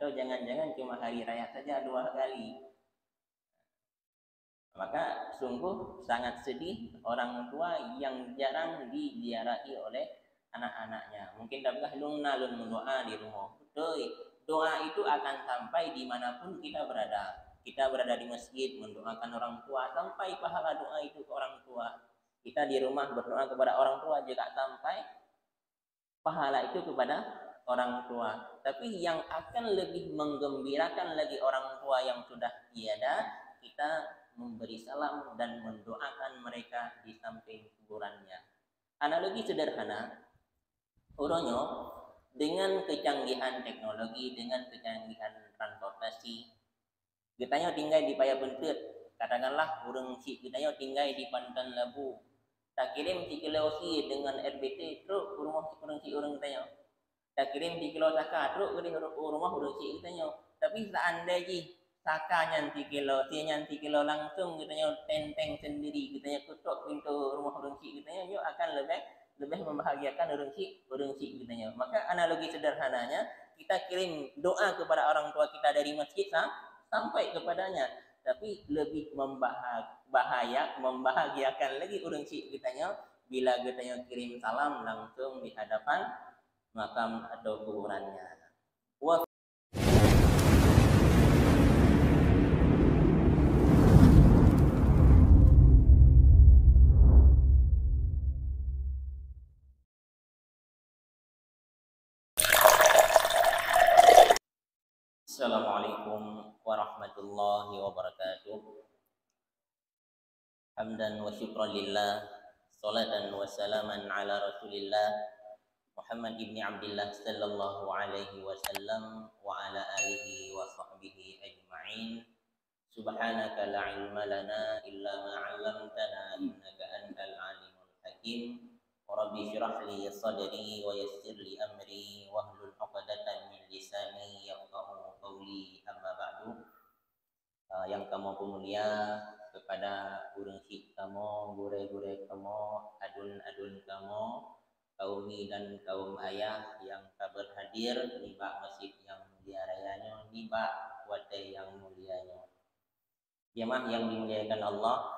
atau jangan-jangan cuma hari raya saja 2 kali. Maka sungguh sangat sedih orang tua yang jarang diziarahi oleh anak-anaknya. Mungkin dapat lun doa di rumah. Doa itu akan sampai dimanapun kita berada. Kita berada di masjid mendoakan orang tua, sampai pahala doa itu ke orang tua. Kita di rumah berdoa kepada orang tua juga sampai pahala itu kepada orang tua. Tapi yang akan lebih menggembirakan lagi orang tua yang sudah tiada, kita memberi salam dan mendoakan mereka di samping kuburannya. Analogi sederhana, uronyo dengan kecanggihan teknologi, dengan kecanggihan transportasi, kita tinggal di paya bentet, katakanlah urang si kita tinggal di Pantan Labu, tak kirim 3 kilo si dengan RBT, terus rumah urang si urang kita tak kirim 3 kilo saka, terus ke rumah urang si kita. Tapi seandainya sakanya 3 kilo, tianya 3 kilo langsung kita tenteng sendiri, kita tutup pintu rumah urang si kita, yuk akan lebih membahagiakan urang si kita. Maka analogi sederhananya, kita kirim doa kepada orang tua kita dari masjid sampai kepadanya, tapi lebih membahagiakan lagi urang si kita bila kita kirim salam langsung di hadapan makam atau kuburannya. Assalamualaikum warahmatullahi wabarakatuh. Hamdan wa syukran lillah, salatan wa salaman ala rasulillah Muhammad ibn Abdillah sallallahu alaihi wasallam wa ala alihi wa sahbihi ajma'in. Subhanaka la ilma lana illa ma 'allamtana innaka antal alimul hakim. Rabbi syrah li sadri wa yassir li amri wahlul 'uqdatam min lisani yafqahu qawli, amma ba'du. Yang kamu mulia kepada urang si kamu, gure-gure kamu, adun-adun kamu, kaumi dan kaum ayah yang berhadir di masjid yang mulia rayanya, di wadai yang mulianya. Jemaah yang dimuliakan Allah,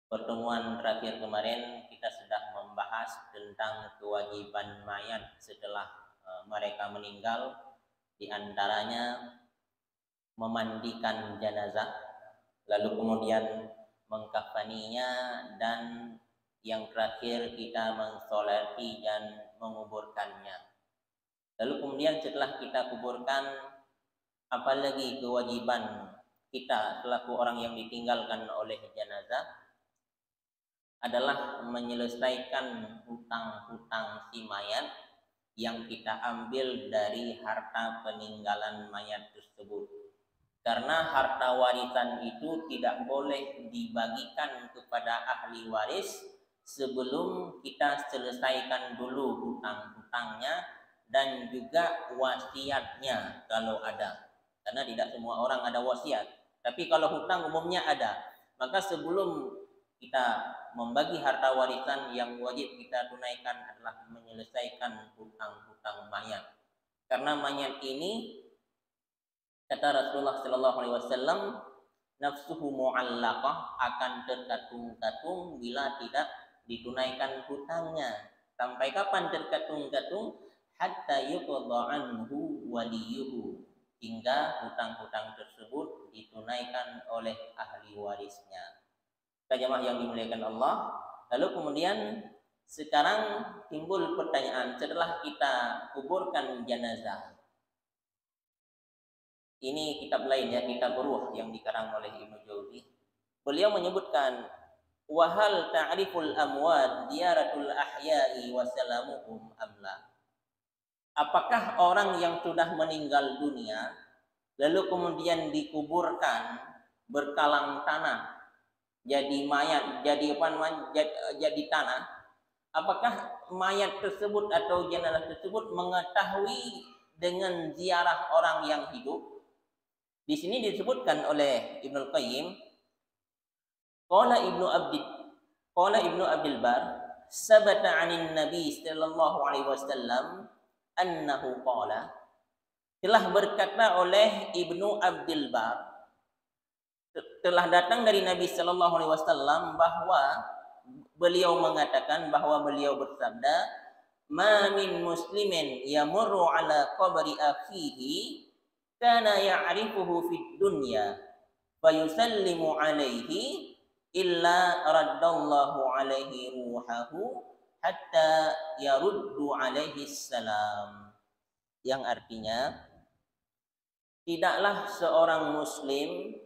pertemuan terakhir kemarin kita sudah membahas tentang kewajiban mayat setelah mereka meninggal, di antaranya memandikan jenazah, lalu kemudian mengkafaninya, dan yang terakhir kita mensolati dan menguburkannya. Lalu kemudian setelah kita kuburkan, apalagi kewajiban kita selaku orang yang ditinggalkan oleh jenazah adalah menyelesaikan hutang-hutang si mayat yang kita ambil dari harta peninggalan mayat tersebut. Karena harta warisan itu tidak boleh dibagikan kepada ahli waris sebelum kita selesaikan dulu hutang-hutangnya dan juga wasiatnya kalau ada. Karena tidak semua orang ada wasiat, tapi kalau hutang umumnya ada. Maka sebelum kita membagi harta warisan, yang wajib kita tunaikan adalah menyelesaikan hutang-hutang mayat. Karena mayat ini, kata Rasulullah sallallahu alaihi wasallam, nafsuhu mu'allaqah, akan terkatung-katung bila tidak ditunaikan hutangnya. Sampai kapan terkatung-katung? Hatta yuqda anhu waliyuhu, hingga hutang-hutang tersebut ditunaikan oleh ahli warisnya. Jemaah yang dimuliakan Allah, lalu kemudian sekarang timbul pertanyaan, setelah kita kuburkan jenazah, ini kitab lain ya, kitab Ruh yang dikarang oleh Ibnu Jauzi. Beliau menyebutkan, wahal ta'riful amwat ziyaratul ahya'i wa salamuhum amla. Apakah orang yang sudah meninggal dunia lalu kemudian dikuburkan berkalang tanah, jadi mayat, jadi tanah, apakah mayat tersebut atau jenazah tersebut mengetahui dengan ziarah orang yang hidup? Di sini disebutkan oleh Ibnu Qayyim, qala Ibnu Abdul Bar, sabata 'anin Nabi sallallahu alaihi wasallam annahu qala, Telah berkata oleh Ibnu Abdul Bar, telah datang dari Nabi Shallallahu Alaihi Wasallam bahwa beliau mengatakan, bahwa beliau bersabda, "Ma min muslimin yamurru ala qabri akhihi kana ya'rifuhu fid dunya fa yusallimu alaihi illa raddallahu alaihi ruhahu hatta yaruddu alaihi salam." Yang artinya, tidaklah seorang muslim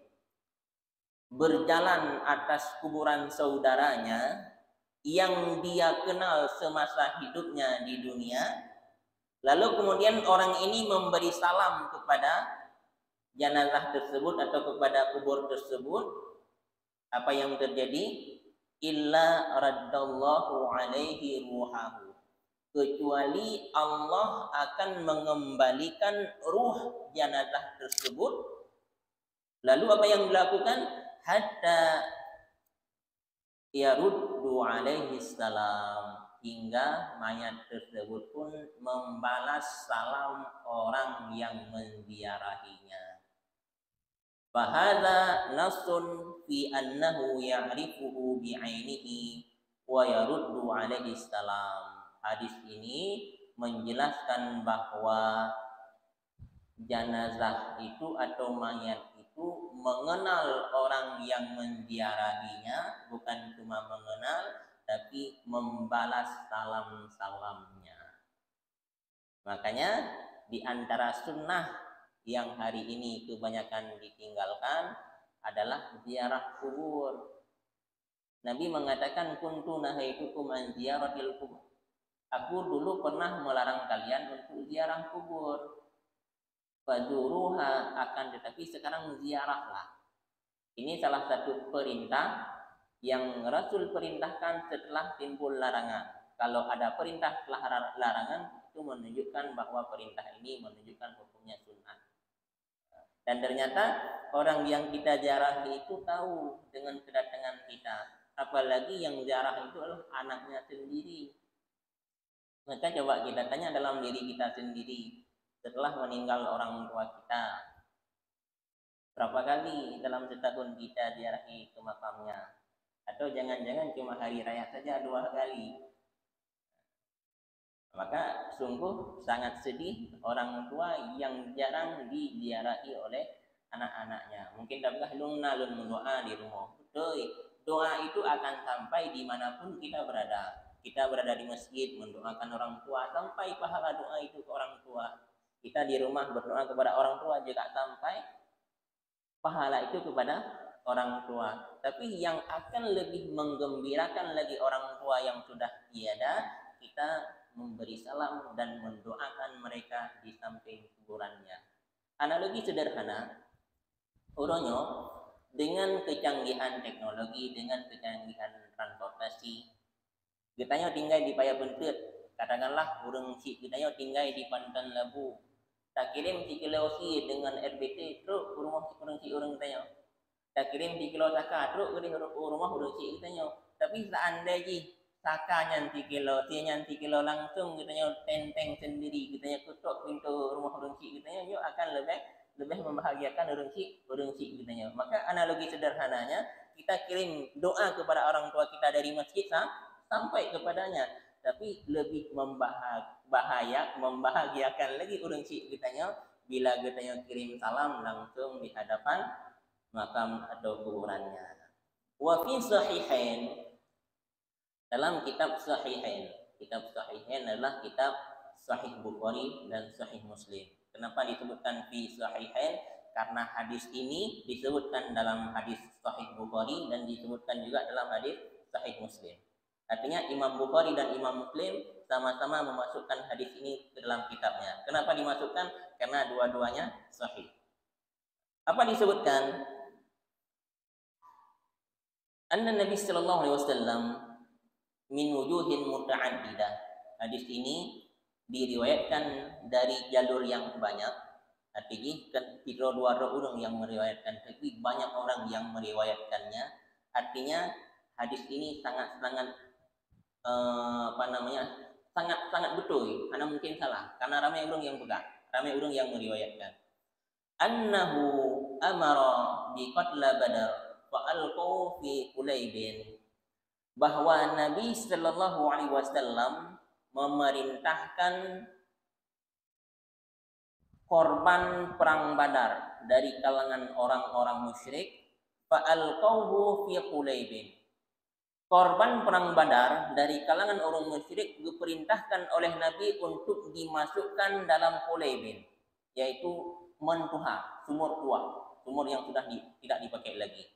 berjalan atas kuburan saudaranya yang dia kenal semasa hidupnya di dunia, lalu kemudian orang ini memberi salam kepada jenazah tersebut atau kepada kubur tersebut, apa yang terjadi? Illa raddallahu alaihi ruhahu, kecuali Allah akan mengembalikan ruh jenazah tersebut. Lalu apa yang dilakukan? Hatta yaruddu alaihi salam, hingga mayat tersebut pun membalas salam orang yang menziarahinya. Fahadha nasun fi annahu ya'rifuhu bi'ainihi wa yaruddu alaihi salam. Hadis ini menjelaskan bahwa jenazah itu atau mayat itu mengenal orang yang menziarahinya, bukan cuma mengenal tapi membalas salam-salamnya. Makanya di antara sunnah yang hari ini kebanyakan ditinggalkan adalah ziarah kubur. Nabi mengatakan, kuntu nahaitukum an ziyaratil kubur. Aku dulu pernah melarang kalian untuk ziarah kubur. Fazuruha, akan tetapi sekarang ziarahlah. Ini salah satu perintah yang Rasul perintahkan setelah timbul larangan. Kalau ada perintah setelah larangan, itu menunjukkan bahwa perintah ini menunjukkan hukumnya sunnah. Dan ternyata orang yang kita ziarahi itu tahu dengan kedatangan kita. Apalagi yang ziarah itu adalah anaknya sendiri. Maka coba kita tanya dalam diri kita sendiri, setelah meninggal orang tua kita, berapa kali dalam setahun kita ziarahi ke makamnya? Atau jangan-jangan cuma hari raya saja 2 kali. Maka sungguh sangat sedih orang tua yang jarang diziarahi oleh anak-anaknya. Mungkin dapat nalun mendoa di rumah. Doa itu akan sampai dimanapun kita berada. Kita berada di masjid mendoakan orang tua, sampai pahala doa itu ke orang tua. Kita di rumah berdoa kepada orang tua juga sampai pahala itu kepada orang tua. Tapi yang akan lebih menggembirakan lagi orang tua yang sudah tiada, kita memberi salam dan mendoakan mereka di samping kuburannya. Analogi sederhana, uronyo dengan kecanggihan teknologi, dengan kecanggihan transportasi, kita tinggal di Paya Bentet, katakanlah urang si kita tinggal di Pantan Labu, tak kirim 3 kilo si dengan RBT, terus rumah urang si urang kita tak kirim 3 kilo saka, terus ke rumah urang si kita. Tapi seandainya sakanya 3 kilo, tianya 3 kilo langsung kita tenteng sendiri, kita ketuk pintu rumah urang si kita, yuk akan lebih membahagiakan urang si kita. Maka analogi sederhananya, kita kirim doa kepada orang tua kita dari masjid sampai kepadanya, tapi lebih membahagiakan lagi urang si kita bila kita kirim salam langsung di hadapan makam atau kuburannya. Wa fi sahihain, dalam kitab Sahihain adalah kitab Sahih Bukhari dan Sahih Muslim. Kenapa disebutkan fi Sahihain? Karena hadis ini disebutkan dalam hadis Sahih Bukhari dan disebutkan juga dalam hadis Sahih Muslim. Artinya Imam Bukhari dan Imam Muslim sama-sama memasukkan hadis ini ke dalam kitabnya. Kenapa dimasukkan? Karena dua-duanya sahih. Apa disebutkan? Anna Nabi sallallahu alaihi wasallam min wujuhin muta'addidah. Hadis ini diriwayatkan dari jalur yang banyak. Artinya kan tidak dua orang yang meriwayatkan, tapi banyak orang yang meriwayatkannya. Artinya hadis ini sangat-sangat sangat betul. Karena mungkin salah, karena ramai orang yang pegang. ramai orang yang meriwayatkan annahu amara bi qatla Badar fa alqaw fi Qulaibin, bahwa Nabi sallallahu alaihi wasallam memerintahkan korban perang Badar dari kalangan orang-orang musyrik, fa alqawhu fi Qulaibin. Korban perang Badar dari kalangan orang musyrik diperintahkan oleh Nabi untuk dimasukkan dalam Qulaibin, yaitu mentuha, sumur tua, sumur yang sudah tidak dipakai lagi.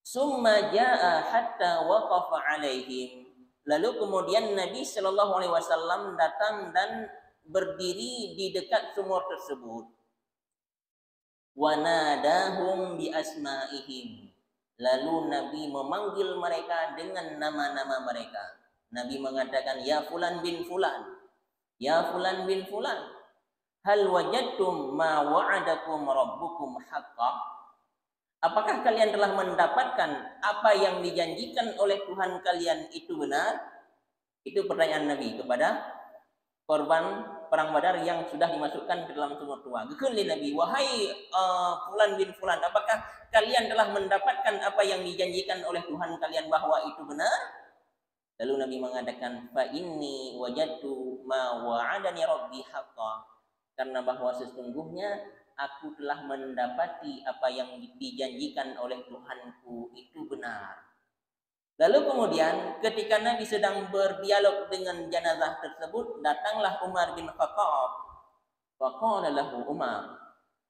Summa jaa hatta waqafa alaihim. Lalu kemudian Nabi sallallahu alaihi wasallam datang dan berdiri di dekat sumur tersebut. Wa nadahum bi asma'ihim. Lalu Nabi memanggil mereka dengan nama-nama mereka. Nabi mengatakan, ya fulan bin fulan, ya fulan bin fulan, hal wajadtum ma wa'adakum rabbukum haqqan? Apakah kalian telah mendapatkan apa yang dijanjikan oleh Tuhan kalian itu benar? Itu pertanyaan Nabi kepada korban perang Badar yang sudah dimasukkan ke dalam sumur tua. Gekun Nabi, wahai fulan bin fulan, apakah kalian telah mendapatkan apa yang dijanjikan oleh Tuhan kalian bahwa itu benar? Lalu Nabi mengatakan, fa inni wajadtu ma wa'adani rabbi haqqan, karena bahwa sesungguhnya aku telah mendapati apa yang dijanjikan oleh Tuhanku itu benar. Lalu kemudian ketika Nabi sedang berdialog dengan jenazah tersebut, datanglah Umar bin Khattab. Faqala lahu Umar.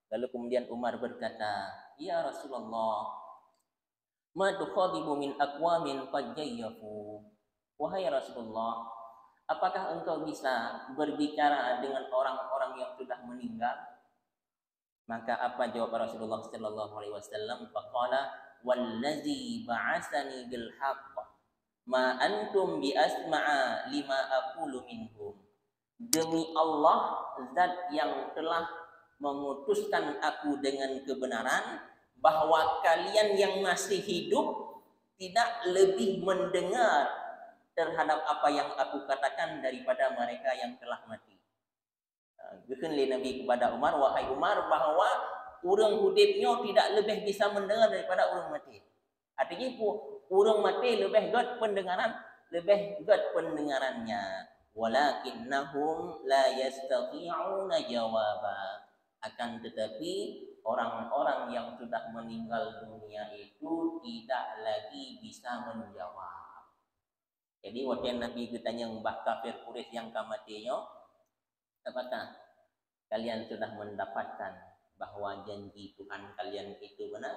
Lalu kemudian Umar berkata, ya Rasulullah, ma tukhadibu min aqwamin qad jayyafu. Wahai Rasulullah, apakah engkau bisa berbicara dengan orang-orang yang sudah meninggal? Maka apa jawab Rasulullah sallallahu alaihi wasallam? Faqala wallazi ba'atsani bil haqq ma antum bi asma'a lima aqulu minhum. Demi Allah, zat yang telah memutuskan aku dengan kebenaran, bahwa kalian yang masih hidup tidak lebih mendengar terhadap apa yang aku katakan daripada mereka yang telah mati. Gekenli Nabi kepada Umar, wahai Umar, bahwa orang hudibnya tidak lebih bisa mendengar daripada orang mati. Artinya orang mati lebih god pendengarannya. Walakinnahum la yastati'una jawaba. Akan tetapi orang-orang yang sudah meninggal dunia itu tidak lagi bisa menjawab. Jadi waktu Nabi ditanya mbah kafir Quraisy yang kamatinya, apakah kalian sudah mendapatkan bahwa janji Tuhan kalian itu benar?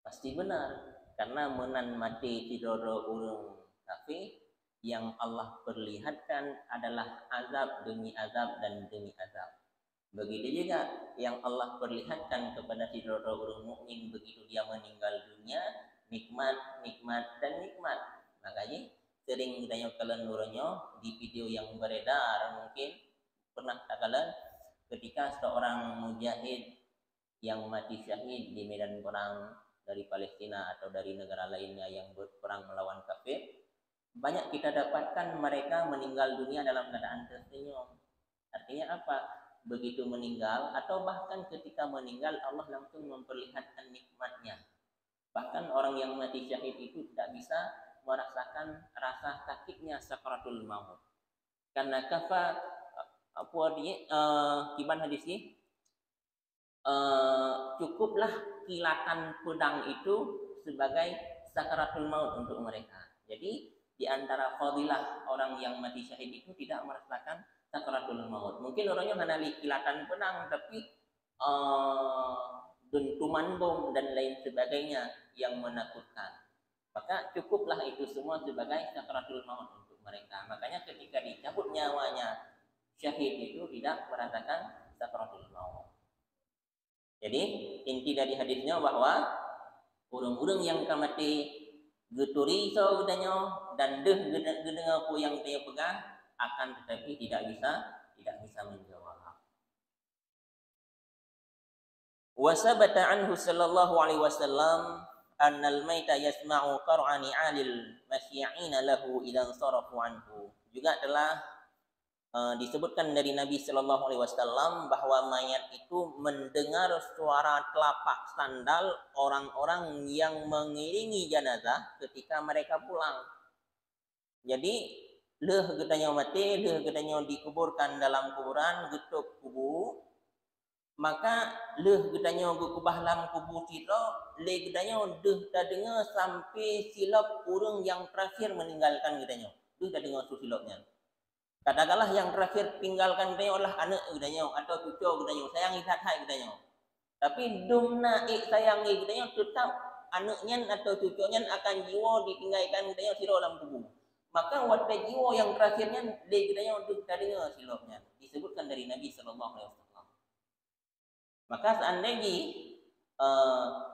Pasti benar, karena menan mati tidoro urung kafir yang Allah perlihatkan adalah azab demi azab dan demi azab. Begitu juga yang Allah perlihatkan kepada tidoro urung mukmin begitu dia meninggal dunia, nikmat, nikmat dan nikmat. Makanya sering ditanya kalian nuronyo di video yang beredar, mungkin pernah tak kalian ketika seorang mujahid yang mati syahid di medan perang dari Palestina atau dari negara lainnya yang berperang melawan kafir, banyak kita dapatkan mereka meninggal dunia dalam keadaan tersenyum. Artinya apa? Begitu meninggal atau bahkan ketika meninggal Allah langsung memperlihatkan nikmatnya. Bahkan orang yang mati syahid itu tidak bisa merasakan rasa sakitnya sakaratul maut. Karena kafa apa dia kiban hadis ini cukuplah kilatan pedang itu sebagai sakaratul maut untuk mereka. Jadi di antara fadilah orang yang mati syahid itu tidak merasakan sakaratul maut. Mungkin orangnya hanya kilatan pedang, tapi dentuman bom dan lain sebagainya yang menakutkan. Maka cukuplah itu semua sebagai sakaratul maut untuk mereka. Makanya ketika dicabut nyawanya syahid itu tidak merasakan sakaratul maut. Jadi inti dari hadisnya bahwa orang-orang yang mati geturi so gedanya dan gedenya ku yang dia pegang akan tetapi tidak bisa menjawab. Wa sabata anhu sallallahu alaihi wasallam annal maita yasma'u qar'ani 'alil masyi'ina lahu idan sarafu anhu. Juga telah disebutkan dari Nabi Shallallahu Alaihi Wasallam bahwa mayat itu mendengar suara telapak sandal orang-orang yang mengiringi jenazah ketika mereka pulang. Jadi leh gedanya mati, leh gedanya dikuburkan dalam kuburan, getuk kubu, maka leh gedanya gekubah dalam kubu sila, leh gedanya deh dah dengar sampai silap orang yang terakhir meninggalkan gedanya, deh dah dengar tu silapnya. Katakanlah yang terakhir tinggalkan gedanya adalah anak gedanya atau cucu gedanya, sayangi hati gedanya. Tapi dumna sayangi gedanya tetap anaknya atau cucunya akan jiwa ditinggalkan gedanya sila dalam kubu. Maka waktu jiwa yang terakhirnya dia gedanya untuk dengar silapnya. Disebutkan dari Nabi Sallallahu Alaihi Wasallam. Maka seandainya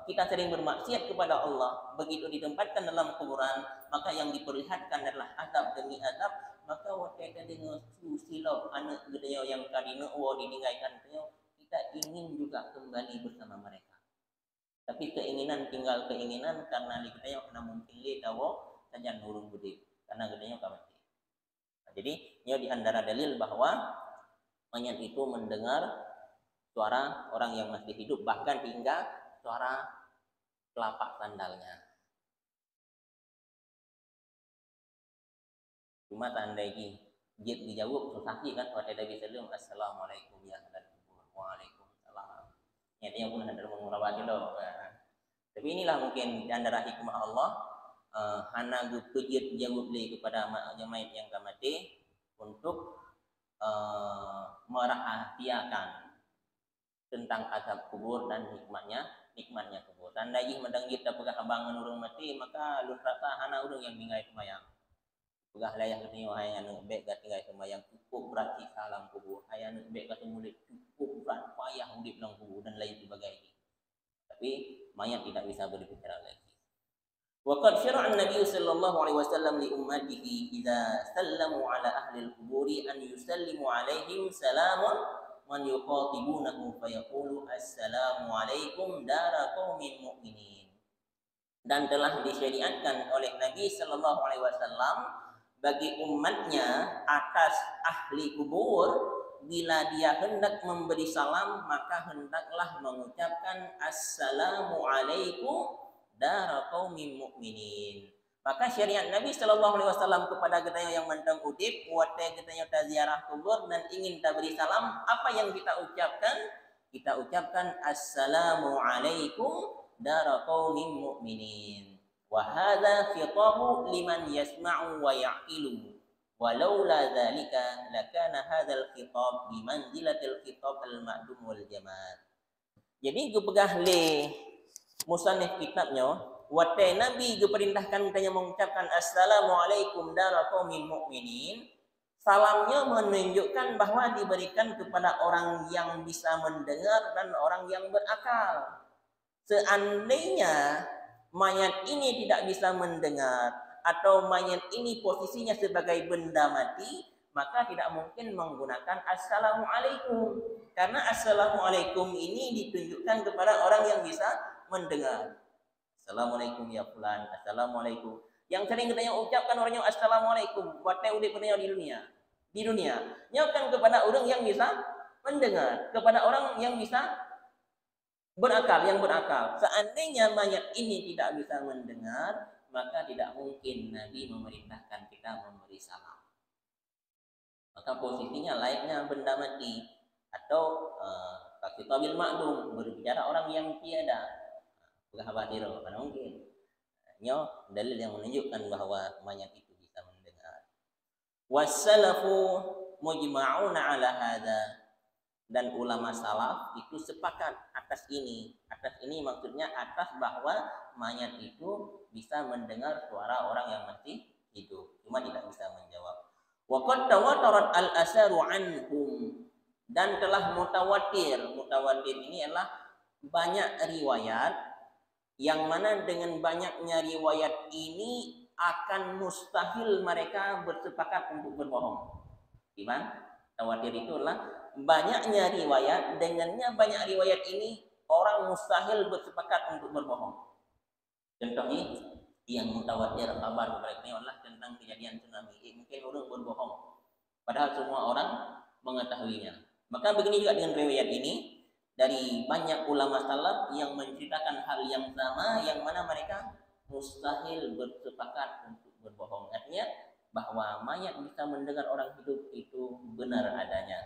kita sering bermaksiat kepada Allah, begitu ditempatkan dalam kuburan, maka yang diperlihatkan adalah azab demi azab. Maka waktu kita dengar silap anak gedenya yang tadi nak ditinggalkan gedanya, kita ingin juga kembali bersama mereka. Tapi keinginan tinggal keinginan karena gedenya kena mungkin le tahu saja nurun budi karena gedenya mati. Nah, jadi ini di antara dalil bahwa mayat itu mendengar suara orang yang masih hidup, bahkan hingga suara telapak sandalnya. Cuma tanda lagi jid dijawab susah sih kan waktu Nabi Sallam assalamualaikum ya waalaikumsalam. Ya dia pun ada mengurawati loh. Tapi inilah mungkin di antara hikmah Allah hana gupujit jawab li kepada mayat yang mati untuk merahasiakan tentang azab kubur dan nikmatnya kubur. Tanda ih mendang kita pegah abangan urang mati maka lu rasa hana urang yang bingai semayang. Pegah layah katanya wahai anu bek gat tinggal semayang cukup berarti salam kubur. Hai anu bek gat mulut cukup berat payah udip dalam kubur dan lain sebagainya. Tapi mayat tidak bisa berbicara lagi. Waqad syara'a an-nabiy sallallahu alaihi wasallam li ummatihi idza sallamu ala ahli al-qubur an yusallimu alaihim salamun man yuqatibunahu fa yaqulu assalamu alaikum dara qaumin mu'minin. Dan telah disyariatkan oleh Nabi sallallahu alaihi wasallam bagi umatnya atas ahli kubur bila dia hendak memberi salam maka hendaklah mengucapkan assalamu alaikum dara qaumin mu'minin. Maka syariat Nabi Sallallahu Alaihi Wasallam kepada kita yang mentang udip, waktu kita ziarah kubur dan ingin kita beri salam, apa yang kita ucapkan? Kita ucapkan assalamu alaikum dara qaumin mu'minin. Wa hadza khitabu liman yasma'u wa yaqilu. Walaula dzalika lakana hadzal khitab bi manzilatil khitab al-ma'dum wal jamaat. Jadi gepegah le musannif kitabnya waktu Nabi diperintahkan kita mengucapkan assalamualaikum dara qaumin mu'minin, salamnya menunjukkan bahwa diberikan kepada orang yang bisa mendengar dan orang yang berakal. Seandainya mayat ini tidak bisa mendengar atau mayat ini posisinya sebagai benda mati, maka tidak mungkin menggunakan assalamualaikum. Karena assalamualaikum ini ditunjukkan kepada orang yang bisa mendengar. Assalamualaikum ya fulan, assalamualaikum. Yang sering kita ucapkan orangnya assalamualaikum, waktu udah punya di dunia. Di dunia, nyokan kepada orang yang bisa mendengar, kepada orang yang bisa berakal, yang berakal. Seandainya mayat ini tidak bisa mendengar, maka tidak mungkin Nabi memerintahkan kita memberi salam. Maka posisinya layaknya benda mati atau kitabil ma'dum, berbicara orang yang tiada. Berhabatiro, mana mungkin? Nyo dalil yang menunjukkan bahwa mayat itu bisa mendengar. Wassalafu mujma'una ala hadza. Dan ulama salaf itu sepakat atas ini. Atas ini maksudnya atas bahwa mayat itu bisa mendengar suara orang yang masih hidup, cuma tidak bisa menjawab. Wa qad tawatarat al-asaru anhum, dan telah mutawatir. Mutawatir ini adalah banyak riwayat yang mana dengan banyaknya riwayat ini akan mustahil mereka bersepakat untuk berbohong. Gimana? Tawatir itu adalah banyaknya riwayat, dengannya banyak riwayat ini orang mustahil bersepakat untuk berbohong. Contohnya yang mutawatir kabar mereka ini adalah tentang kejadian tsunami. Mungkin orang berbohong Padahal semua orang mengetahuinya. Maka begini juga dengan riwayat ini, dari banyak ulama salaf yang menceritakan hal yang sama, yang mana mereka mustahil bersepakat untuk berbohong. Artinya bahwa mayat bisa mendengar orang hidup itu benar adanya.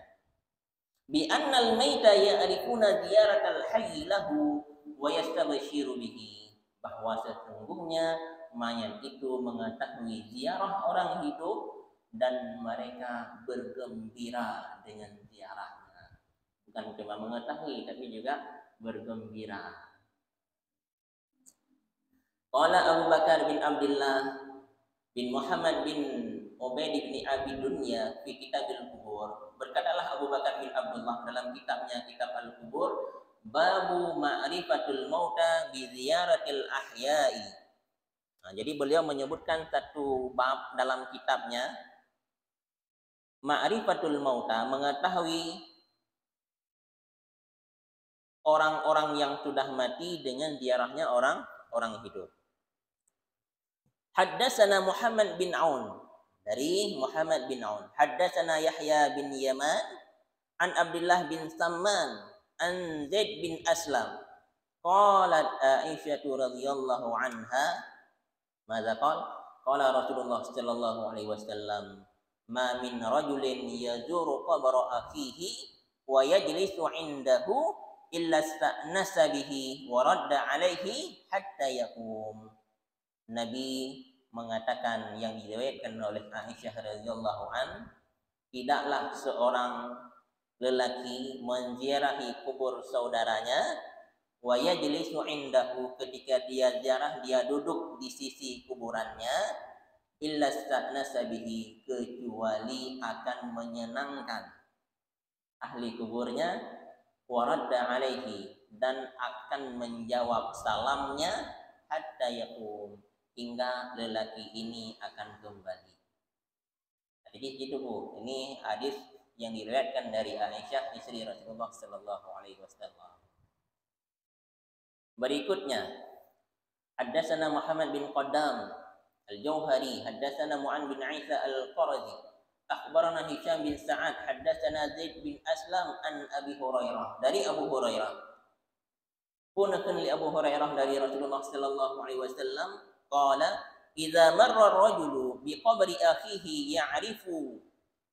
Bi annal maita ya'rifuna ziyaratal hayy lahu wa yastabshiru bihi. Bahwa sesungguhnya mayat itu mengetahui ziarah orang hidup dan mereka bergembira dengan ziarahnya. Bukan cuma mengetahui tapi juga bergembira. Qala Abu Bakar bin Abdullah bin Muhammad bin Ubaid bin Abi Dunya fi Kitabil Kubur. Berkatalah Abu Bakar bin Abdullah dalam kitabnya Kitab Al-Kubur, babu ma'rifatul mauta bi ziyaratil ahya'i. Nah, jadi beliau menyebutkan satu bab dalam kitabnya, ma'rifatul mauta, mengetahui orang-orang yang sudah mati dengan ziarahnya orang hidup. Haddatsana Muhammad bin Aun, dari Muhammad bin Aun. Haddatsana Yahya bin Yaman an Abdullah bin Samman an Zaid bin Aslam. Qalat Aisyah radhiyallahu anha, madza qala Rasulullah sallallahu alaihi wasallam, ma min rajulin yazuru qabra akhihi wa yajlisu indahu illa sta'nasa bihi wa radda alaihi hatta yaqum. Nabi mengatakan, yang diriwayatkan oleh Aisyah radhiyallahu an, tidaklah seorang lelaki menziarahi kubur saudaranya, wa yajlisu indahu, ketika dia ziarah dia duduk di sisi kuburannya, illa sta'nasa bihi, kecuali akan menyenangkan ahli kuburnya, wa radda alaihi, dan akan menjawab salamnya, hatta yaqum, hingga lelaki ini akan kembali. Jadi gitu Bu, ini hadis yang diriwayatkan dari Aisyah istri Rasulullah sallallahu alaihi wasallam. Berikutnya, haddatsana Muhammad bin Qaddam al-Jauhari, haddatsana Mu'an bin Isa al-Qarazi, akhbarana Hisham bin Sa'ad, haddatsana Zaid bin Aslam an Abi Hurairah, dari Abu Hurairah. Punakun li Abu Hurairah dari Rasulullah sallallahu alaihi wasallam, qala idza marra ar-rajulu bi qabri akhihi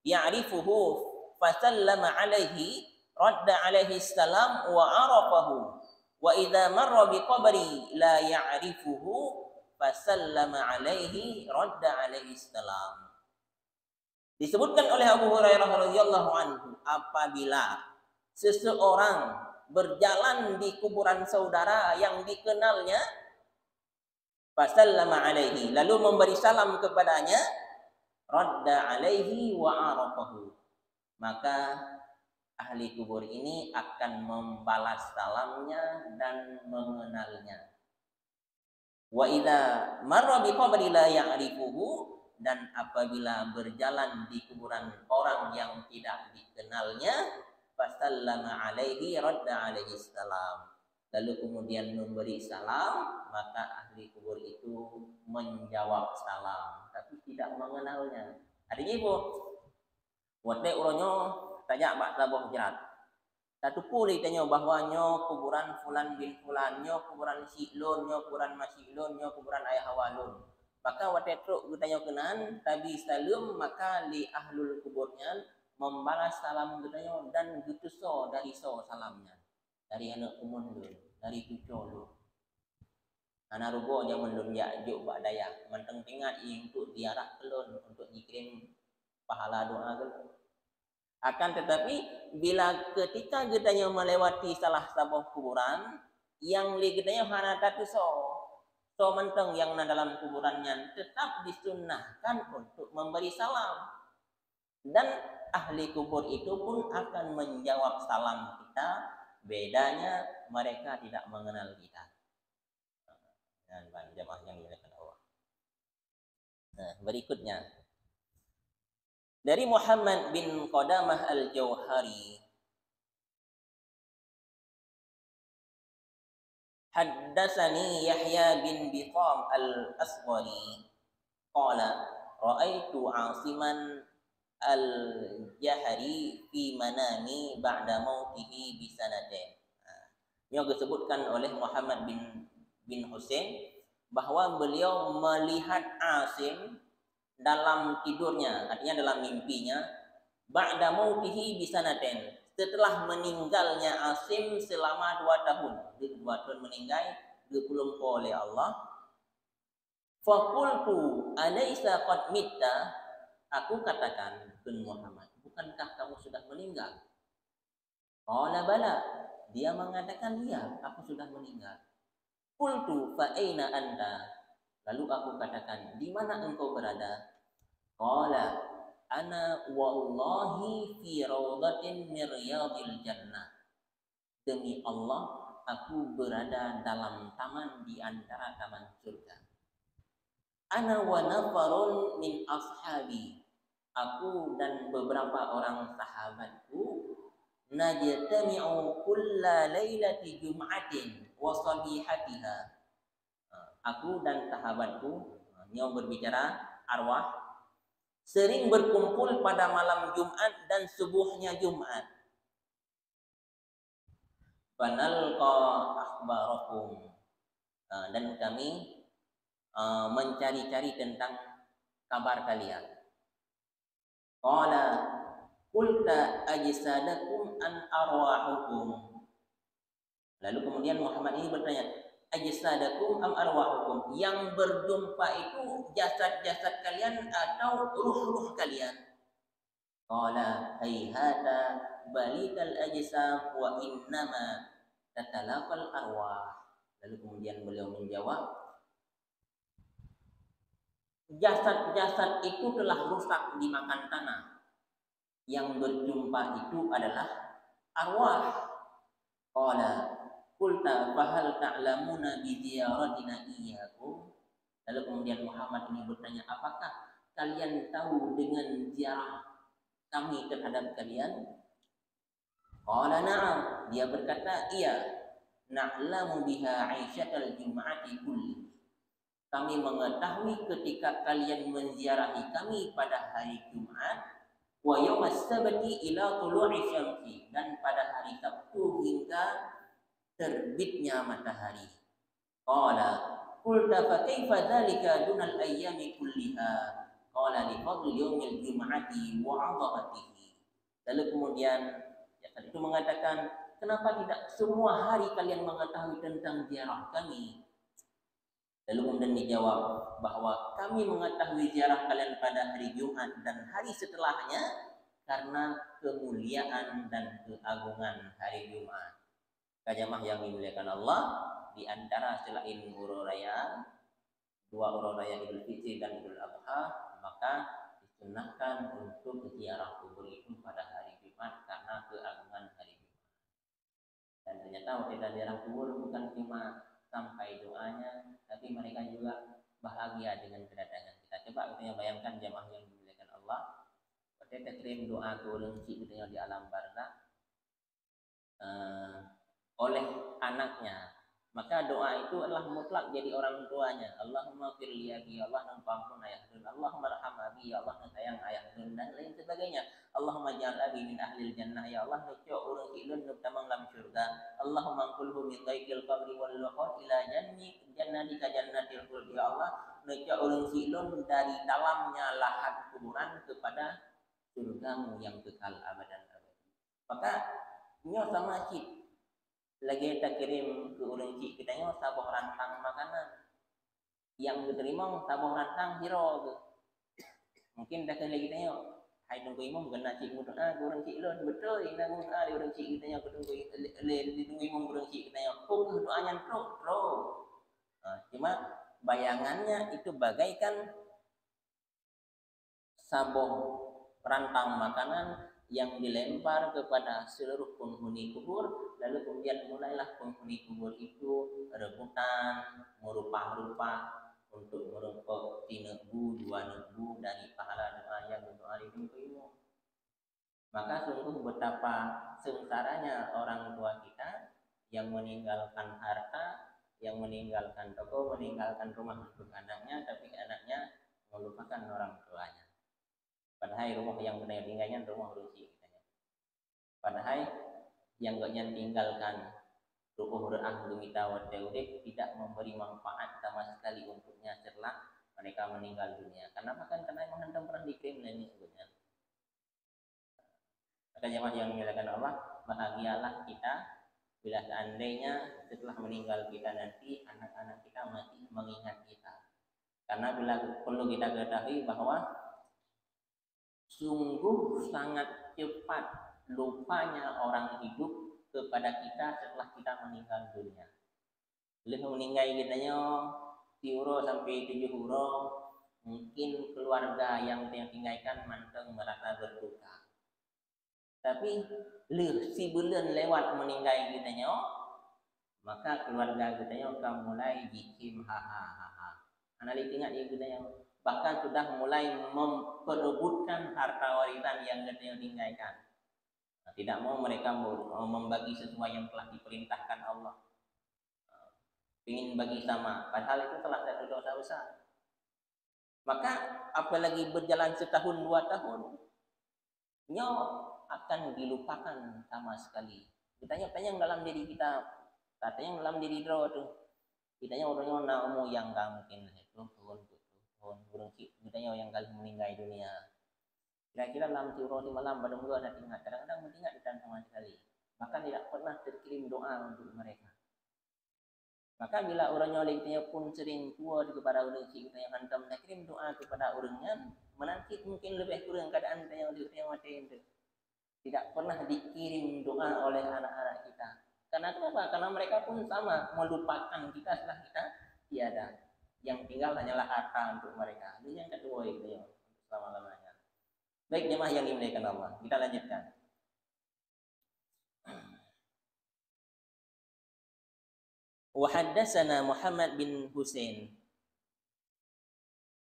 ya'rifuhu fa sallama alaihi radda alaihi salam wa arafahu, wa idza marra bi qabri la ya'rifuhu fa sallama alaihi radda alaihi salam. Disebutkan oleh Abu Hurairah radhiyallahu anhu, apabila seseorang berjalan di kuburan saudara yang dikenalnya, fasallama alaihi, lalu memberi salam kepadanya, radda alaihi wa arafahu, maka ahli kubur ini akan membalas salamnya dan mengenalnya. Wa idza marra bi qabri la ya'rifuhu, dan apabila berjalan di kuburan orang yang tidak dikenalnya, fasallama alaihi radda alaihi salam, lalu kemudian memberi salam, maka ahli kubur itu menjawab salam tapi tidak mengenalnya. Artinya ibu wate uronyo tanya Pak Taboh jerat satu puli tanya bahwa nyo kuburan fulan bin fulan, nyo kuburan siklon, nyo kuburan masiklon, nyo kuburan ayah walun, maka wate truk tanya kenan tabi salam, maka li ahlul kuburnya membalas salam getanya dan gitu so dari so salamnya dari anak umundun, dari cucu lu. Anak rugo jangan belum juk bak daya, menteng tingat untuk ziarah kelon untuk dikirim pahala doa kelon. Akan tetapi bila ketika getanya melewati salah satu kuburan yang li getanya hana tatu so menteng yang dalam kuburannya tetap disunnahkan untuk memberi salam. Dan ahli kubur itu pun akan menjawab salam kita, bedanya mereka tidak mengenal kita. Dan jamaah yang dimuliakan Allah. Nah, berikutnya dari Muhammad bin Qadamah al-Jauhari, haddatsani Yahya bin Biqam al-Asghari qala ra'aitu Asiman al-jahri fi manami ba'da mautihi bi sanatin. Yang disebutkan oleh Muhammad bin Husain bahwa beliau melihat Asim dalam tidurnya, artinya dalam mimpinya, ba'da mautihi bi sanatin, setelah meninggalnya Asim selama 2 tahun. 2 tahun meninggal, dipulung oleh Allah. Faqultu alaysa qad mitta, aku katakan kepada Muhammad, bukankah kamu sudah meninggal? Qala bala, dia mengatakan iya, aku sudah meninggal. Qultu fa aina anta, lalu aku katakan, di mana engkau berada? Qala ana wallahi fi rawdatin min riyadil jannah, demi Allah aku berada dalam taman di antara taman surga. Ana wa nafarun min ashabi, aku dan beberapa orang sahabatku, najtami'u kulla lailati jum'atin wa sabihatiha. Aku dan sahabatku, yang berbicara arwah, sering berkumpul pada malam Jumat dan subuhnya Jumat. Fanalqa akhbarakum, dan kami mencari-cari tentang kabar kalian. Qala qulta ajsadakum an arwahukum. Lalu kemudian Muhammad ini bertanya, ajsadakum am arwahukum, yang berjumpa itu jasad-jasad kalian atau ruh-ruh kalian? Qala hayhata balikal ajsam wa innama tatalaqal arwah. Lalu kemudian beliau menjawab, jasad-jasad itu telah rusak dimakan tanah. Yang berjumpa itu adalah arwah. Qala qulta fahal ta'lamuna bi ziyaratina iyyakum. Lalu kemudian Muhammad ini bertanya, apakah kalian tahu dengan ziarah kami terhadap kalian? Qala na'am, dia berkata iya. Na'lamu biha 'aisyatal jum'ati kulli, kami mengetahui ketika kalian menziarahi kami pada hari Jumat, wa yaumas sabti ila tulu'i syamsi, dan pada hari Sabtu hingga terbitnya matahari. Qala qulta fa kaifa dzalika dunal ayyami kulliha? Qala li fadli yaumil jum'ati wa 'azamatihi. Lalu kemudian itu mengatakan, kenapa tidak semua hari kalian mengetahui tentang ziarah kami? Lalu kemudian dijawab bahwa kami mengetahui ziarah kalian pada hari Jumat dan hari setelahnya karena kemuliaan dan keagungan hari Jumat. Jamaah yang dimuliakan Allah, di antara selain urut raya, 2 urut raya Idul Fitri dan Idul Adha, maka disunahkan untuk ziarah kubur itu pada hari Jumat karena keagungan hari Jumat. Dan ternyata kita ziarah kubur bukan cuma sampai doanya, tapi mereka juga bahagia dengan kedatangan kita. Coba kita bayangkan jemaah yang dimuliakan Allah, kita kirim doa ke ulun cik kita di alam barzakh oleh anaknya, maka doa itu adalah mutlak jadi orang tuanya. Allahumma firli abi, Allah ampun ayah dun, Allahumma arham abi, ya Allah sayang ayah dun, dan lain sebagainya. Allahumma ja'al abi min ahlil jannah, ya Allah nucuk urang ilun nutamang lam syurga. Allahumma qulhu min dhaikil qabri wal luhud ila jannatika jannatil khuld, ya Allah nucuk urang ilun dari dalamnya lahat kuburan kepada surgamu yang kekal abadan abadi. Maka nyo sama cik lagi kita kirim ke urang cik kita nyo sabuh rantang makanan yang diterima sabuh rantang hiro tu. Mungkin dah kali kita nyo hai tunggu imam kena cik mudah urang cik lon betul ina guna di urang cik kita nyo tunggu ditunggu imam urang cik kita nyo doanya terus. Cuma bayangannya itu bagaikan sabuh rantang makanan yang dilempar kepada seluruh penghuni kubur, lalu kemudian mulailah penghuni kubur itu rebutan merupah-rupah untuk merupuk 3 nebu 2 nebu dari pahala doa yang doa itu. Maka sungguh betapa sengsaranya orang tua kita yang meninggalkan harta, yang meninggalkan toko, meninggalkan rumah untuk anaknya, tapi anaknya melupakan orang tuanya. Padahal rumah yang kena tinggalkan rumah rusi katanya. Padahal yang gaknya tinggalkan rukuh ahlu mita wa tauhid tidak memberi manfaat sama sekali untuknya setelah mereka meninggal dunia. Karena memang pernah dikirim ini sebutnya. Maka jemaah yang dimuliakan Allah, bahagialah kita bila seandainya setelah meninggal kita nanti anak-anak kita masih mengingat kita. Karena bila perlu kita ketahui bahwa sungguh sangat cepat lupanya orang hidup kepada kita setelah kita meninggal dunia. Bila meninggal kitanya 3 sampai 7 huruf, mungkin keluarga yang tinggalkan manteng merasa berduka. Tapi si bulan lewat meninggal kitanya, maka keluarga kitanya akan mulai bikin ha. Analis ingat ya kitanya, bahkan sudah mulai memperebutkan harta warisan yang kitanya tinggalkan. Tidak mau mereka membagi sesuai yang telah diperintahkan Allah. Ingin bagi sama, padahal itu salah satu dosa besar. Maka apalagi berjalan setahun 2 tahun, akan dilupakan sama sekali. Kita tanya dalam diri kita, katanya dalam diri draw tu. Kita orangnya namu yang enggak mungkin itu turun burung kita yang kali meninggal dunia. Kira-kira dalam surau di malam pada mula ada ingat, kadang-kadang mengingat kita sama sekali. Bahkan tidak pernah terkirim doa untuk mereka. Maka bila orangnya olehnya pun sering tua kepada orang kita yang hantam tak kirim doa kepada orangnya, menanti mungkin lebih kurang keadaan kita yang mati itu. Tidak pernah dikirim doa oleh anak-anak kita. Karena kenapa? Karena mereka pun sama melupakan kita setelah kita tiada. Yang tinggal hanyalah harta untuk mereka. Ini yang kedua itu ya, selama-lamanya. Baik jemaah yang dimuliakan Allah, kita lanjutkan. Wa haddatsana Muhammad bin Husain.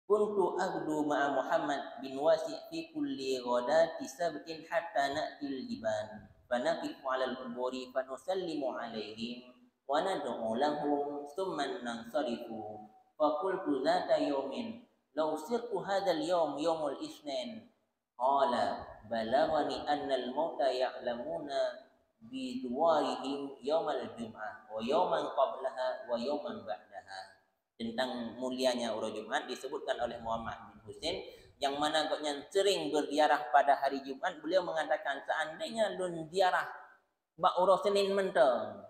Kuntu aghdu ma'a Muhammad bin Wasi' fi kulli ghadati sabtin hatta na'til jiban. Fanaqifu 'alal quburi fa nusallimu 'alaihim wa nad'u lahum thumma nansarifu. Fa qultu dhata yawmin law sirtu hadzal yawm yawmul itsnain. Qala balaghani anna al-mauta ya'lamuna bi duwarihim yawmal jum'ah wa yawman qablaha wa yawman ba'daha. Tentang mulianya urus Jumat disebutkan oleh Muhammad bin Husain yang mana agaknya sering berziarah pada hari Jumat. Beliau mengatakan seandainya lun ziarah bak urus Senin menteng,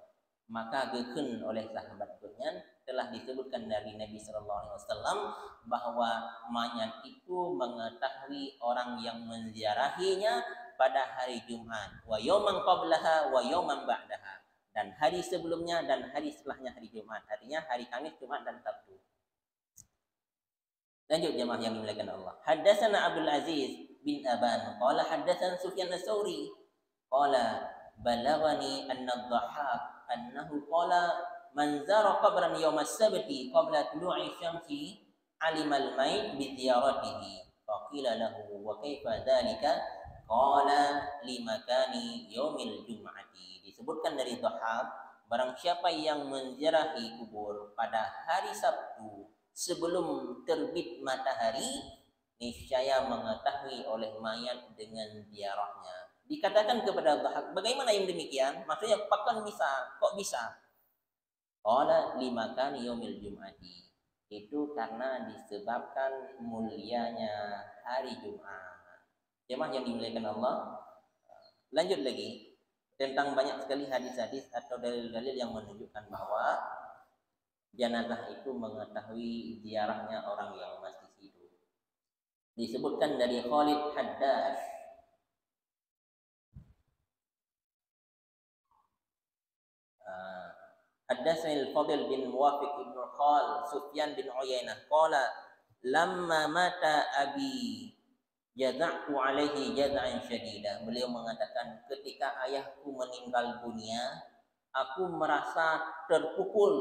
maka geken oleh sahabat agaknya telah disebutkan dari Nabi sallallahu alaihi wasallam bahwa mayat itu mengetahui orang yang menziarahinya pada hari Jumat, wa yauman qablaha wa yauman ba'daha, dan hari sebelumnya dan hari setelahnya hari Jumat. Artinya hari Kamis, Jumat dan Sabtu. Lanjut jemaah yang dimuliakan Allah. Haddatsana Abdul Aziz bin Aban qala haddatsana Sufyan Ats-Tsauri qala balaghani anna ad-Dhahhak annahu qala man zara qabran yawm as-sabti qabla tulu'i syamsi alimal mayt bi ziyaratihi. Faqila lahu wa kaifa dzalika? Qala limakani yaumil jum'ati. Disebutkan dari Dhahhak, barang siapa yang menziarahi kubur pada hari Sabtu sebelum terbit matahari, niscaya mengetahui oleh mayat dengan ziarahnya. Dikatakan kepada Dhahhak, bagaimana yang demikian? Maksudnya pakan bisa, kok bisa? Qala limakani yaumil jum'ati. Itu karena disebabkan mulianya hari Jumat. Jemaah yang dimuliakan Allah, lanjut lagi tentang banyak sekali hadis-hadis atau dalil-dalil yang menunjukkan bahwa jenazah itu mengetahui ziarahnya orang yang masih hidup. Disebutkan dari Khalid Haddash, Haddatsani al-Fadl bin Muwafiq ibn Khal Sufyan bin Uyainah qala lamma mata abi jaza'tu alaihi jaz'an syadida. Beliau mengatakan ketika ayahku meninggal dunia, aku merasa terpukul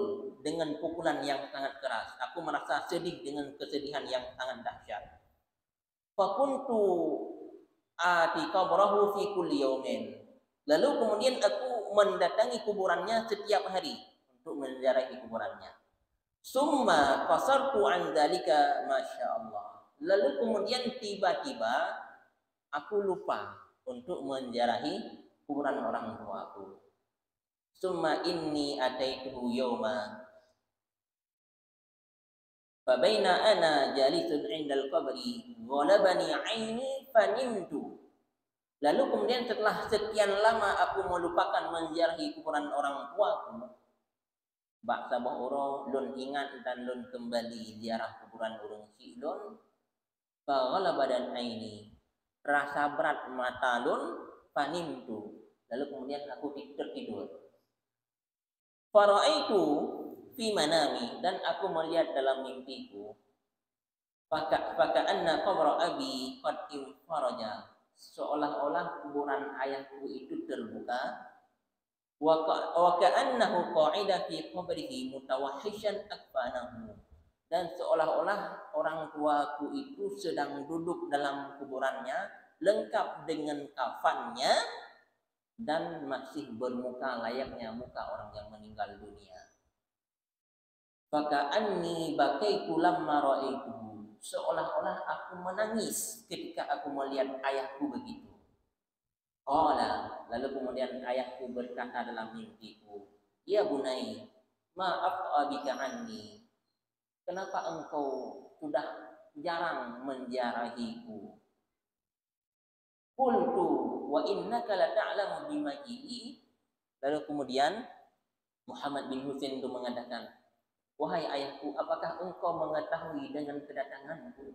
dengan pukulan yang sangat keras. Aku merasa sedih dengan kesedihan yang sangat dahsyat. Fa kuntu ati qabrahu fi kulli yawmin. Lalu kemudian aku mendatangi kuburannya setiap hari untuk menziarahi kuburannya. Summa qasartu an dzalika masyaallah. Lalu kemudian tiba-tiba aku lupa untuk menziarahi kuburan orang tuaku. Summa inni ataituhu yawma fa baina ana jalisun 'indal qabri ghalabani 'aini fanimtu. Lalu kemudian setelah sekian lama aku melupakan menziarahi kuburan orang tuaku, bak sabah uro lun ingat dan lun kembali ziarah kuburan urung si lun, fa ghalabadan 'aini. Rasa berat mata lun fanimtu. Lalu kemudian aku tertidur. Faraitu fi manami, dan aku melihat dalam mimpiku, faka'anna qabra abi qad infaraja, seolah-olah kuburan ayahku itu terbuka, wa ka'annahu qa'ida fi qabrihi mutawahhishan akfanahu, dan seolah-olah orang tuaku itu sedang duduk dalam kuburannya lengkap dengan kafannya dan masih bermuka layaknya muka orang yang meninggal dunia. Faka'anni bakaitu lamma ra'aituhu, seolah-olah aku menangis ketika aku melihat ayahku begitu. Qala, lalu kemudian ayahku berkata dalam mimpiku, ya bunai, ma'af bika anni, kenapa engkau sudah jarang menziarahiku? Qultu wa innaka la ta'lamu bimaji'i. Lalu kemudian Muhammad bin Husain itu mengatakan, wahai ayahku, apakah engkau mengetahui dengan kedatanganku?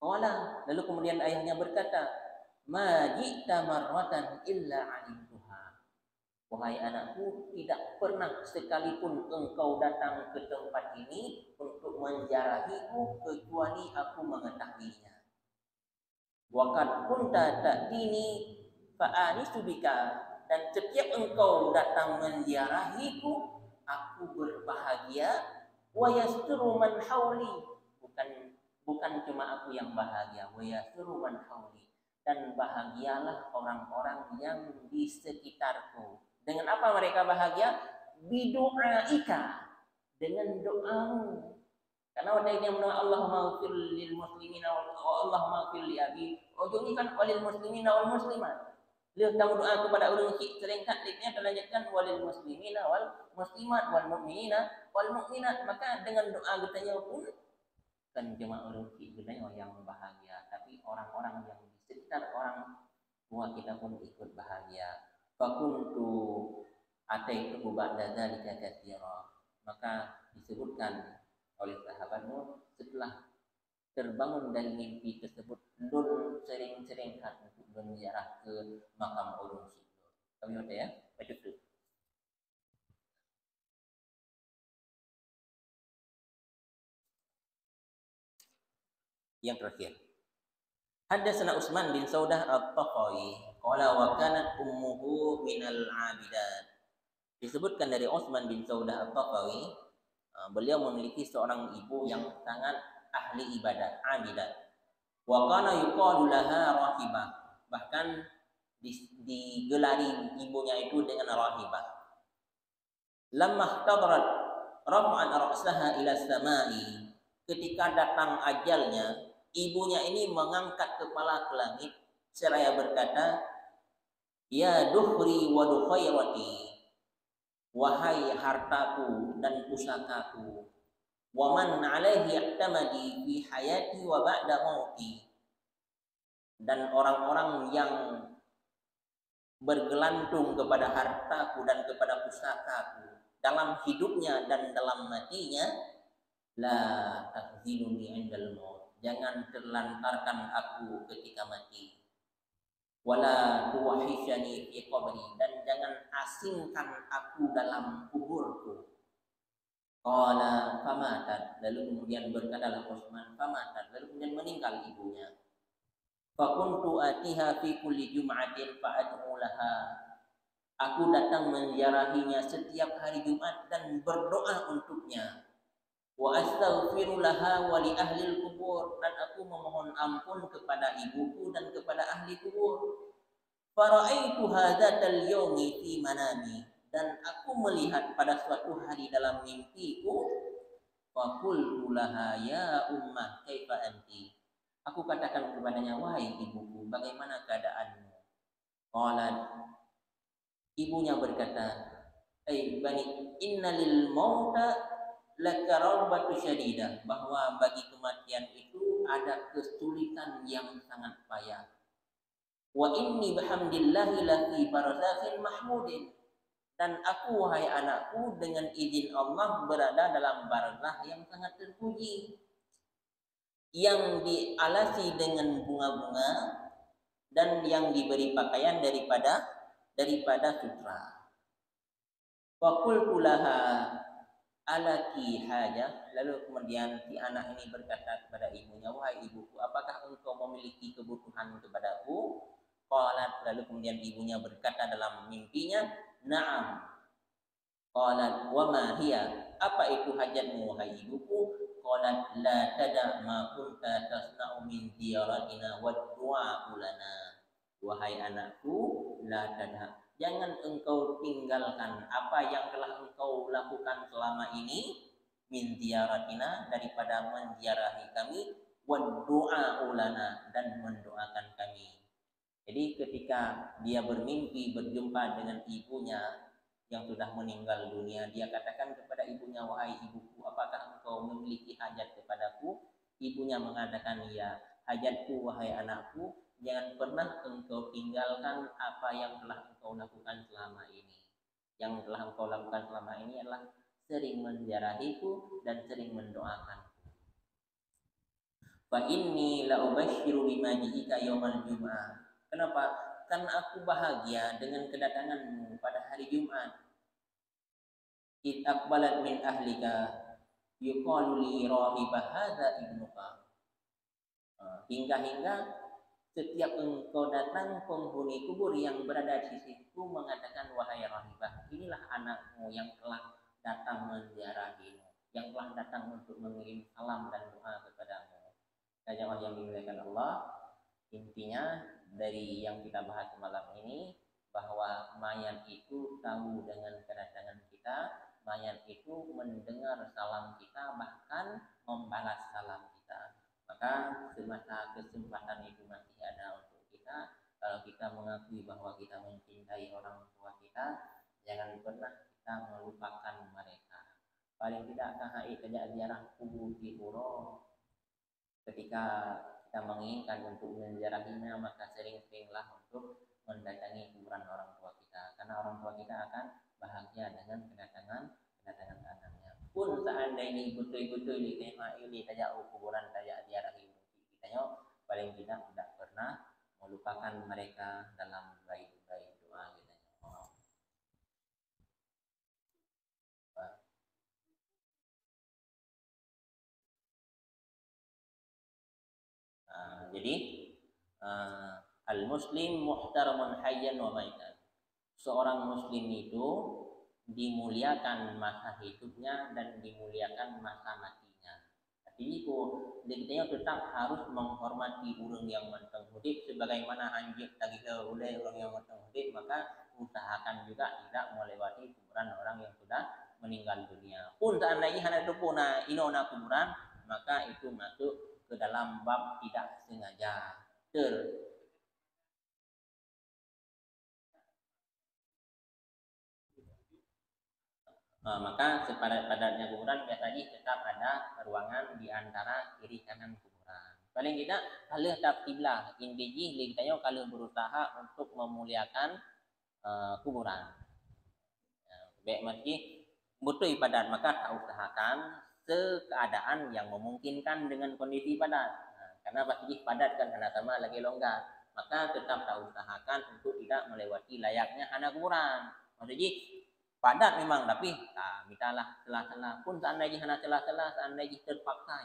Qala, lalu kemudian ayahnya berkata, ma ji'ta marratan illa 'alimtuha. Wahai anakku, tidak pernah sekalipun engkau datang ke tempat ini untuk menziarahiku kecuali aku mengetahuinya. Waqad kunta ta'tini fa'anisu bika, dan setiap engkau datang menziarahiku, aku berbahagia. Wa yasturu man hauli, bukan cuma aku yang bahagia, wa yasturu man hauli, dan bahagialah orang-orang yang di sekitarku. Dengan apa mereka bahagia? Bidu'aika, dengan doamu. Karena ada yang mendoa Allahumma ighfir lil muslimina wa Allahumma ighfir li abi. Ujungnya kan walil muslimina wal muslimat. Lihat kamu doa kepada orang sering kat lihatnya terlanjutkan walil muslimina wal muslimat wal mu'minina wal mu'minat. Maka dengan doa kita pun kan cuma orang kita yang bahagia, tapi orang-orang yang di sekitar orang tua kita pun ikut bahagia. Fakuntu ataitu ba'da dzalika katsira. Maka disebutkan oleh sahabatmu, setelah terbangun dari mimpi tersebut, lun sering-sering untuk berziarah ke makam ulun si. Kami ada ya, baca dulu. Yang terakhir, Haddatsana Utsman bin Saudah At-Taqai, qala wa kanat ummuhu minal 'abidat. Disebutkan dari Utsman bin Saudah At-Taqai, beliau memiliki seorang ibu yang sangat ahli ibadat, abidat. Wa kana yuqalu laha rahibah, bahkan digelari ibunya itu dengan rahibah. Lamma ihtadarat raf'an ra'saha ila samai, ketika datang ajalnya, ibunya ini mengangkat kepala ke langit seraya berkata, ya duhri wa dukhairati, wahai hartaku dan pusakaku, wa man alaihi i'tamadi fi hayati wa ba'da mauti, dan orang-orang yang bergelantung kepada hartaku dan kepada pusakaku dalam hidupnya dan dalam matinya, la tahziluni 'indal maut, jangan terlantarkan aku ketika mati. Wala tuwahishani fi qabri, dan jangan asingkan aku dalam kuburku. Qala famatat, lalu kemudian berkatalah Utsman, famatat, lalu kemudian meninggal ibunya. Fakuntu atiha fi kulli jum'atin fa'ad'u laha, aku datang menziarahinya setiap hari Jumat dan berdoa untuknya. Wa astaghfiru laha wa li ahli kubur, dan aku memohon ampun kepada ibuku dan kepada ahli kubur. Fara'aitu hadzatal yaumi fi manami, dan aku melihat pada suatu hari dalam mimpiku. Faqultu laha ya ummah kaifa anti, Aku katakan kepadanya, wahai ibuku, bagaimana keadaanmu? Qalat, ibunya berkata, bani innalil mauta lakarawbatu syadidah, bahwa bagi kematian itu ada kesulitan yang sangat payah. Wa inni bihamdillahi lafi barzakhin mahmudin, dan aku wahai anakku dengan izin Allah berada dalam barzakh yang sangat terpuji, yang dialasi dengan bunga-bunga dan yang diberi pakaian daripada sutra. Faqultu laha alaki hajah, lalu kemudian si anak ini berkata kepada ibunya, wahai ibuku, apakah engkau memiliki kebutuhan kepadaku? Qalat, lalu kemudian ibunya berkata dalam mimpinya, na'am. Qalat, wa ma hiya, apa itu hajatmu wahai ibuku? Qalat, la tada' ma kunta tasna'u min ziyaratina wa du'a'u lana. Wahai anakku, la tada', jangan engkau tinggalkan apa yang telah engkau lakukan selama ini, min ziyaratina, daripada menziarahi kami, wa du'a'u lana, dan mendoakan kami. Jadi ketika dia bermimpi berjumpa dengan ibunya yang sudah meninggal dunia, dia katakan kepada ibunya, wahai ibuku, apakah engkau memiliki hajat kepadaku? Ibunya mengatakan, ya, hajatku wahai anakku, jangan pernah engkau tinggalkan apa yang telah engkau lakukan selama ini. Yang telah engkau lakukan selama ini adalah sering menziarahiku dan sering mendoakanku. Fa inni la ubashshiru bima ji'ika yaumal jum'ah. Kenapa? Karena aku bahagia dengan kedatanganmu pada hari Jumat. Id aqbalat min ahlika yuqalu li rahibah hadza ibnuka. Hingga setiap engkau datang, penghuni kubur yang berada di situ mengatakan, wahai rahibah, inilah anakmu yang telah datang menziarahimu, yang telah datang untuk mengirim salam dan doa kepadamu. Jamaah yang dimuliakan Allah, intinya dari yang kita bahas malam ini, bahwa mayat itu tahu dengan kedatangan kita, mayat itu mendengar salam kita, bahkan membalas salam kita. Maka semasa kesempatan itu masih ada untuk kita, kalau kita mengakui bahwa kita mencintai orang tua kita, jangan pernah kita melupakan mereka. Paling tidak KHI saja ziarah kubur di Puro. Ketika kita menginginkan untuk menziarahinya, maka sering-seringlah untuk mendatangi kuburan orang tua kita, karena orang tua kita akan bahagia dengan kedatangan anaknya. Pun seandainya betul-betul di tema ini tajak kuburan, tajak ziarahi kita, paling tidak pernah melupakan mereka dalam baik-baik doa kita. Jadi al-muslim muhtaramun hayyan wa maitan. Seorang muslim itu dimuliakan masa hidupnya dan dimuliakan masa matinya. Jadi kita tetap harus menghormati orang yang menteng hidup sebagaimana anjir tadi oleh orang yang menteng hidup, maka usahakan juga tidak melewati kuburan orang yang sudah meninggal dunia. Pun seandainya hanya itu pun inona kuburan, maka itu masuk ke dalam bab tidak sengaja. Maka sepadat-padatnya kuburan biasanya tetap ada ruangan di antara kiri kanan kuburan. Paling tidak kalau tetap kiblah indiji ligtanya kalau berusaha untuk memuliakan kuburan. Baik masjid butuh ibadat, maka tak usahakan sekeadaan yang memungkinkan dengan kondisi padat. Karena pasti padat kan karena sama lagi longgar, maka tetap tak usahakan untuk tidak melewati layaknya hana kuburan. Maksudnya padat memang, tapi mintalah celah-celah. Pun seandainya hana celah-celah, seandainya terpaksa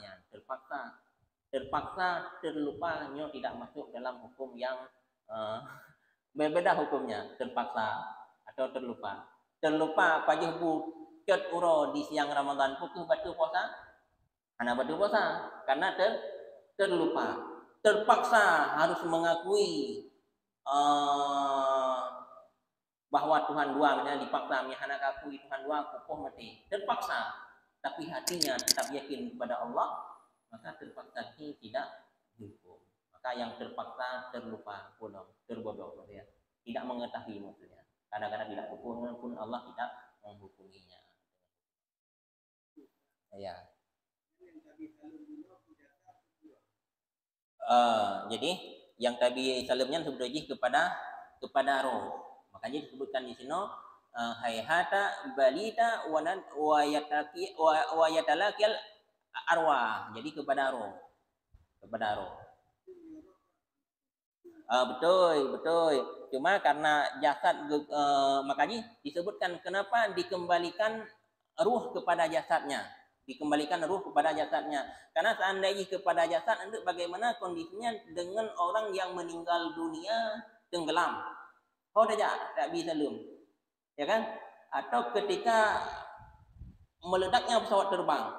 terlupa, tidak masuk dalam hukum yang berbeda hukumnya, terpaksa atau terlupa pagi ket uro di siang Ramadan pukul batu puasa, hana batu puasa karena terlupa, terpaksa harus mengakui bahwa Tuhan dua, misalnya dipaksa hana akui Tuhan dua, kukuh mati, terpaksa, tapi hatinya tetap yakin kepada Allah, maka terpaksa ini tidak cukup. Maka yang terpaksa terlupa, terbodoh, ya. Tidak mengetahui maksudnya. Kadang-kadang tidak hukum pun Allah tidak menghukuminya. Ya. Jadi yang tabi salamnya subroji kepada roh. Makanya disebutkan di sini hayhata balita wa yatalakil arwah. Jadi kepada roh. Kepada roh. Betul. Cuma karena jasad makanya disebutkan kenapa dikembalikan ruh kepada jasadnya. Dikembalikan ruh kepada jasadnya. Karena seandainya kepada jasad, itu bagaimana kondisinya dengan orang yang meninggal dunia tenggelam. Oh, tak bisa belum. Ya kan? Atau ketika meledaknya pesawat terbang.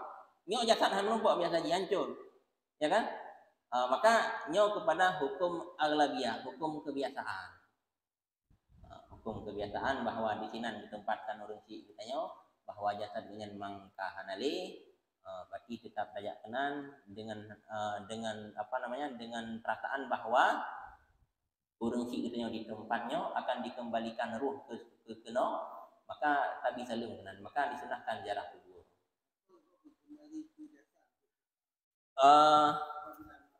Ini jasad menumpuk biasa hancur. Ya kan? Maka nyo kepada hukum aglabiah, hukum kebiasaan. Hukum kebiasaan bahwa di sini ditempatkan urunsi kita nyo bahwa jasad dengan mangkahanali berarti tetap saja kenan dengan apa namanya dengan perasaan bahwa urunsi kita nyo di tempatnya akan dikembalikan ruh ke keno, maka tak bisa kenan, maka disunahkan jarak kubur.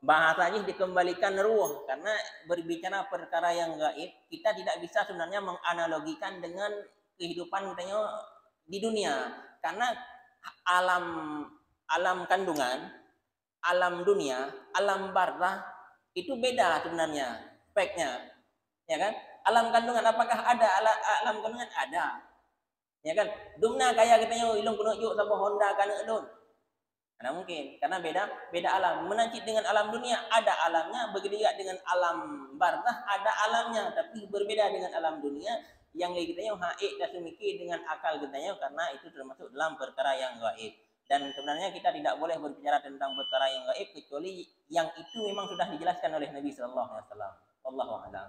Bahasanya dikembalikan ruh karena berbicara perkara yang gaib kita tidak bisa sebenarnya menganalogikan dengan kehidupan kita di dunia karena alam kandungan, alam dunia, alam barzah itu beda sebenarnya speknya, ya kan? Alam kandungan apakah ada alam kandungan ada, ya kan? Dumna kayak kita ilung penujuk sama Honda kan don. Karena mungkin karena beda alam. Menancip dengan alam dunia ada alamnya, begitu juga dengan alam barzah ada alamnya, tapi berbeda dengan alam dunia yang kita haik dan semiki dengan akal kita karena itu termasuk dalam perkara yang gaib. Dan sebenarnya kita tidak boleh berbicara tentang perkara yang gaib kecuali yang itu memang sudah dijelaskan oleh Nabi sallallahu alaihi wasallam. Wallahu a'lam.